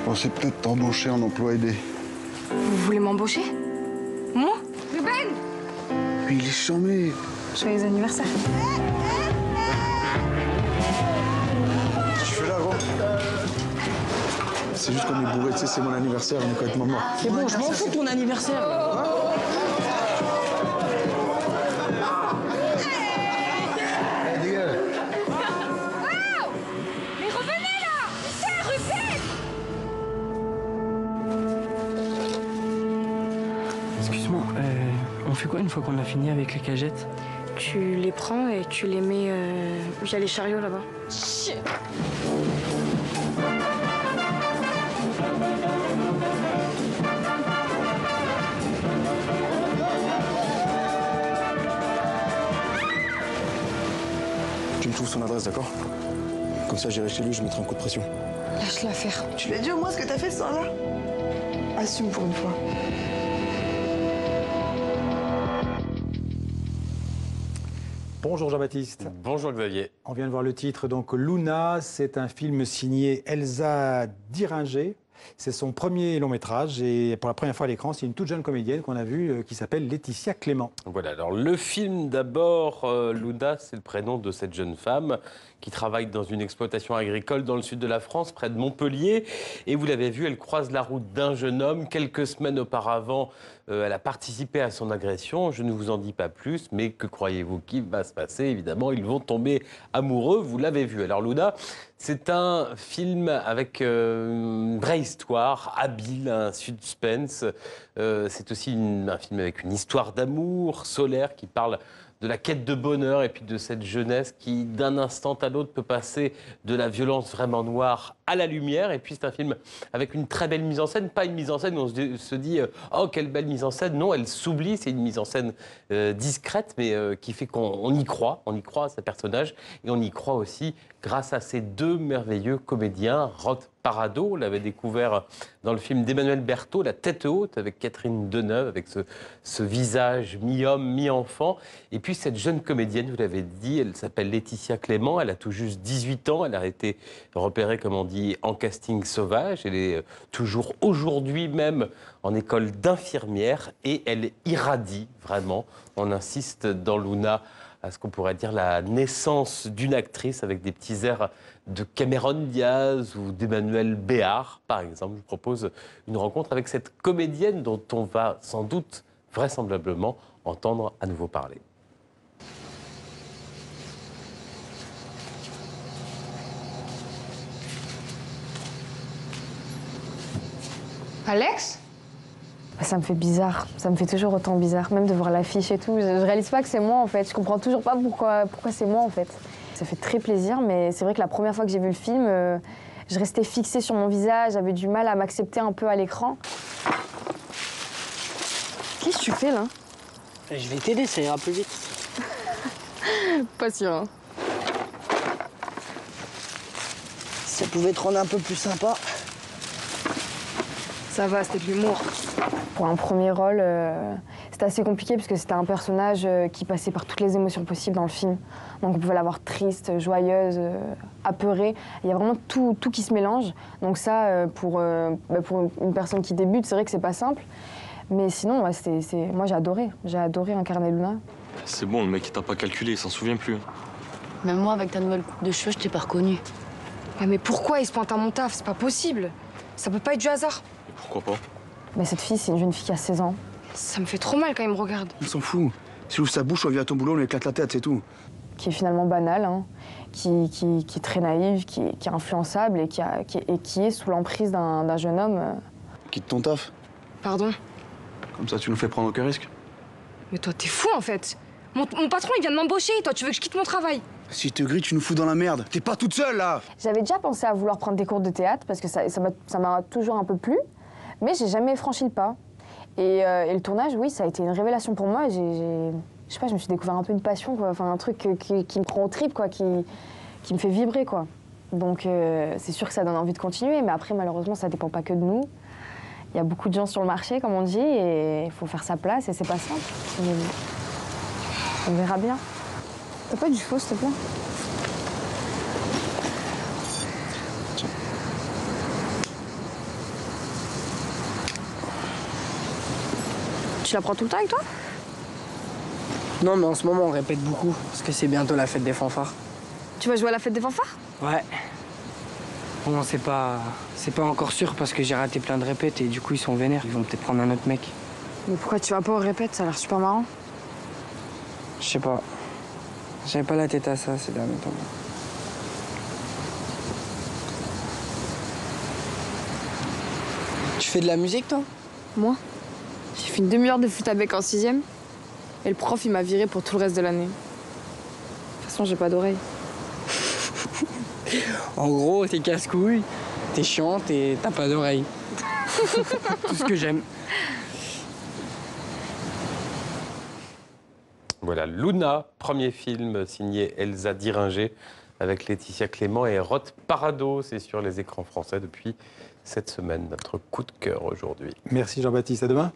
pensais peut-être t'embaucher en emploi aidé. Vous voulez m'embaucher? Moi? Ruben! Mais il est charmé. Joyeux anniversaire. Qu'est-ce que tu fais là, gros? C'est juste qu'on est bourré, tu sais, c'est mon anniversaire, on est complètement mort. C'est bon, je m'en fous de ton anniversaire. Mais revenez là! C'est Ruben! Excuse-moi, on fait quoi une fois qu'on a fini avec les cagettes? Tu les prends et tu les mets via les chariots là-bas. Tu me trouves son adresse, d'accord? Comme ça, j'irai chez lui, je mettrai un coup de pression. Lâche l'affaire. Tu lui as dit au moins ce que t'as fait ce soir-là? Assume pour une fois. Bonjour Jean-Baptiste. Bonjour Xavier. On vient de voir le titre, donc Luna, c'est un film signé Elsa Diringer. C'est son premier long métrage et pour la première fois à l'écran, c'est une toute jeune comédienne qu'on a vue qui s'appelle Laetitia Clément. Voilà, alors le film d'abord, Luna, c'est le prénom de cette jeune femme qui travaille dans une exploitation agricole dans le sud de la France, près de Montpellier. Et vous l'avez vu, elle croise la route d'un jeune homme. Quelques semaines auparavant, elle a participé à son agression. Je ne vous en dis pas plus, mais que croyez-vous qu'il va se passer? Évidemment, ils vont tomber amoureux, vous l'avez vu. Alors Luna, c'est un film avec une vraie histoire, habile, un suspense. C'est aussi un film avec une histoire d'amour solaire qui parle de la quête de bonheur et puis de cette jeunesse qui, d'un instant à l'autre, peut passer de la violence vraiment noire à la lumière. Et puis c'est un film avec une très belle mise en scène, pas une mise en scène où on se dit « Oh, quelle belle mise en scène !» Non, elle s'oublie, c'est une mise en scène discrète, mais qui fait qu'on y croit à ce personnage. Et on y croit aussi grâce à ces deux merveilleux comédiens. Rod Parado, on l'avait découvert dans le film d'Emmanuel Berthaud, La tête haute, avec Catherine Deneuve, avec ce visage mi-homme, mi-enfant. Et puis cette jeune comédienne, vous l'avez dit, elle s'appelle Laetitia Clément, elle a tout juste 18 ans, elle a été repérée, comme on dit, en casting sauvage. Elle est toujours aujourd'hui même en école d'infirmière et elle irradie vraiment. On insiste dans Luna à ce qu'on pourrait dire la naissance d'une actrice avec des petits airs de Cameron Diaz ou d'Emmanuel Béard, par exemple. Je vous propose une rencontre avec cette comédienne dont on va sans doute, vraisemblablement, entendre à nouveau parler. Alex? Ça me fait bizarre, ça me fait toujours autant bizarre, même de voir l'affiche et tout. Je réalise pas que c'est moi en fait, je comprends toujours pas pourquoi c'est moi en fait. Ça fait très plaisir, mais c'est vrai que la première fois que j'ai vu le film, je restais fixée sur mon visage, j'avais du mal à m'accepter un peu à l'écran. Qu'est-ce que tu fais là? Je vais t'aider, ça ira plus vite. Pas sûr. Hein. Si ça pouvait te rendre un peu plus sympa. Ça va, c'était de l'humour. Pour un premier rôle, c'était assez compliqué parce que c'était un personnage qui passait par toutes les émotions possibles dans le film. Donc on pouvait la voir triste, joyeuse, apeurée. Il y a vraiment tout qui se mélange. Donc ça, pour une personne qui débute, c'est vrai que c'est pas simple. Mais sinon, ouais, moi j'ai adoré incarner Luna. C'est bon, le mec il t'a pas calculé, il s'en souvient plus. Même moi, avec ta nouvelle coupe de cheveux, je t'ai pas reconnu. Mais pourquoi il se pointe à mon taf? C'est pas possible. Ça peut pas être du hasard. Et pourquoi pas? Mais cette fille, c'est une jeune fille qui a 16 ans. Ça me fait trop mal quand il me regarde. On s'en fout. S'il ouvre sa bouche, on vient à ton boulot, on lui éclate la tête, c'est tout. Qui est finalement banale, hein, qui est très naïve, qui est influençable et qui est sous l'emprise d'un jeune homme. Quitte ton taf. Pardon? Comme ça, tu nous fais prendre aucun risque. Mais toi, t'es fou en fait. Mon patron, il vient de m'embaucher. Toi, tu veux que je quitte mon travail? Si je te grille, tu nous fous dans la merde. T'es pas toute seule, là. J'avais déjà pensé à vouloir prendre des cours de théâtre parce que ça m'a toujours un peu plu, mais j'ai jamais franchi le pas. Et le tournage, oui, ça a été une révélation pour moi. Je sais pas, je me suis découvert un peu une passion, quoi. Enfin, un truc qui me prend au tripes, quoi, qui me fait vibrer, quoi. Donc c'est sûr que ça donne envie de continuer, mais après, malheureusement, ça dépend pas que de nous. Il y a beaucoup de gens sur le marché, comme on dit, et il faut faire sa place, et c'est pas simple. Mais on verra bien. T'as pas du faux, s'il te plaît? tu la prends tout le temps avec toi? Non, mais en ce moment, on répète beaucoup, parce que c'est bientôt la fête des fanfares. Tu vas jouer à la fête des fanfares? Ouais. Bon, c'est pas encore sûr, parce que j'ai raté plein de répètes, et du coup, ils sont vénères. Ils vont peut-être prendre un autre mec. Mais pourquoi tu vas pas aux répètes? Ça a l'air super marrant. Je sais pas. J'avais pas la tête à ça ces derniers temps. Tu fais de la musique, toi? Moi? J'ai fait une demi-heure de flûte à bec en 6e. Et le prof, il m'a viré pour tout le reste de l'année. De toute façon, j'ai pas d'oreille. En gros, t'es casse-couille, t'es chiante et t'as pas d'oreille. Tout ce que j'aime. Voilà, Luna, premier film signé Elsa Diringer avec Laetitia Clément et Rod Parado. C'est sur les écrans français depuis cette semaine. Notre coup de cœur aujourd'hui. Merci Jean-Baptiste, à demain.